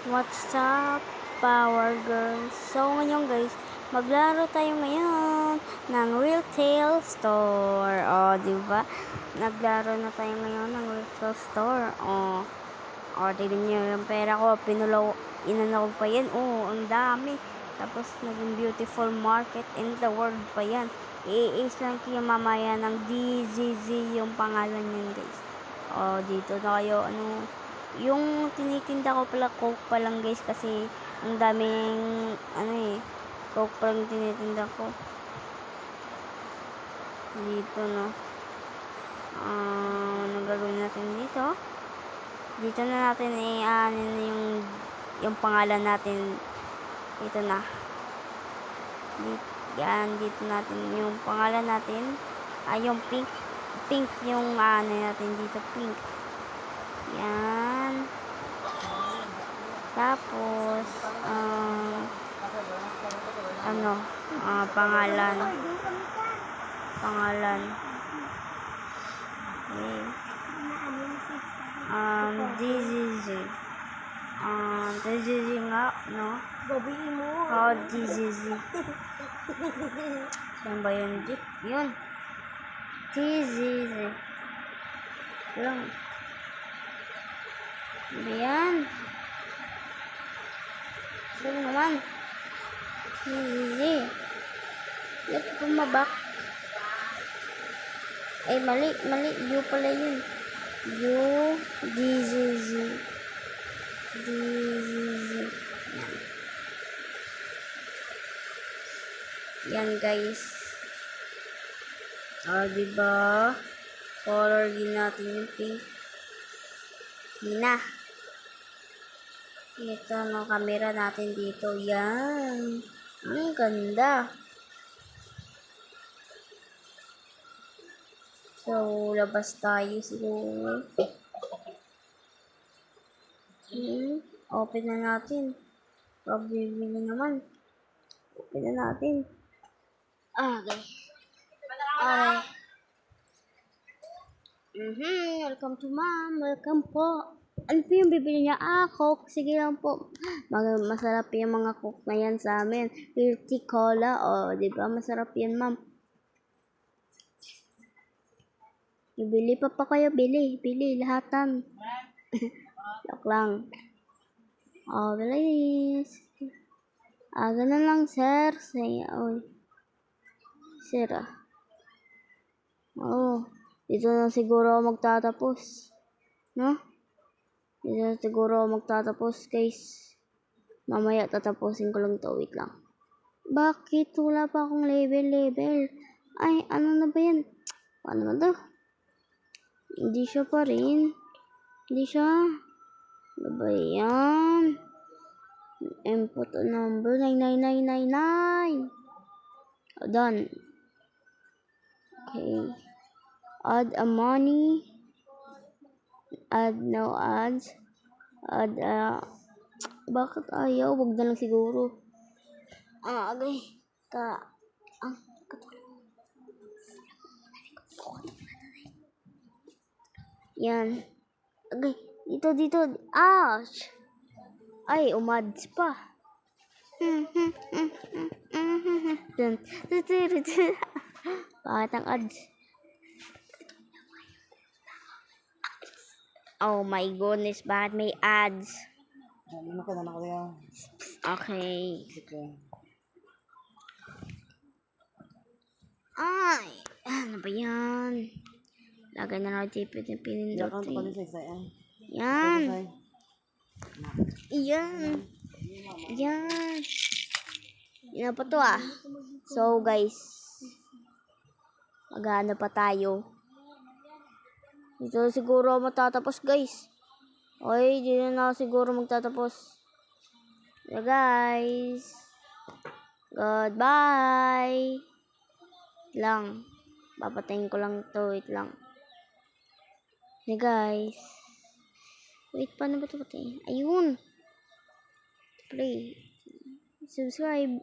What's up, Power Girls? So, ngayon guys, maglaro tayo ngayon ng retail store. O, diba? Naglaro na tayo ngayon ng retail store. O, tignan nyo yung pera ko. Inano ko pa yan. Ang dami. Tapos, naging beautiful market in the world pa yan. I-ace lang kayo mamaya ng DZZ yung pangalan yan guys. O, dito na kayo, yung tinitinda ko pala, Coke pa lang guys, kasi ang daming, Coke pa lang tinitinda ko. Dito, no. Anong gagawin natin dito? Dito na natin yung pangalan natin. Dito na. Dito natin yung pangalan natin. Yung pink yung natin dito, pink. Yan. Tapos, pangalan. Okay. DZZ. DZZ nga, no? Babiin mo. DZZ. Saan ba yun? Yun. DZZ. Lang. Ayan. Saan naman? Easy. Let pumabak. Ay, mali. U pala yun. U, DZZ. DZZ. Yan, guys. Diba? Color din natin yung pink. Hina. Ito, camera natin dito. Yan. Ang ganda. So, labas tayo siguro. Open na natin. Bibili naman. Open na natin. Okay. Welcome to mom. Welcome po. Ano po yung bibili niya? Coke. Sige lang po. Masarap yung mga Coke na yan sa amin. Dirty Cola. Diba? Masarap yan, ma'am. Bili pa kayo. Bili. Lahatan. Joke lang. Bilis. Ganun lang, sir. Sir, dito na siguro ako magtatapos. No? Dito na siguro ako magtatapos, guys. Mamaya tatapusin ko lang ito. Wait lang. Bakit? Wala pa akong level? Ay, ano na ba yan? Paano na to? Hindi siya pa rin. Hindi siya. Ano ba yan? Input number 99999. Done. Okay. Add a money. Add no ads. Add bakit ayaw? Wag na lang siguro. Okay. Yan. Okay. Dito. Ouch! Ay, umads pa. Bakit ang ads? Oh my goodness, bakit may ads? Okay. Ay, ano ba yan? Lagay na lang tipid yung pinindot. Yan. Yan pa to So guys, magana pa tayo. Dito siguro matatapos guys. Dito na siguro magtatapos. Guys. Goodbye. Lang. Papatayin ko lang to. Wait lang. Guys. Wait, paano ba ito patayin? Ayun. Play. Subscribe.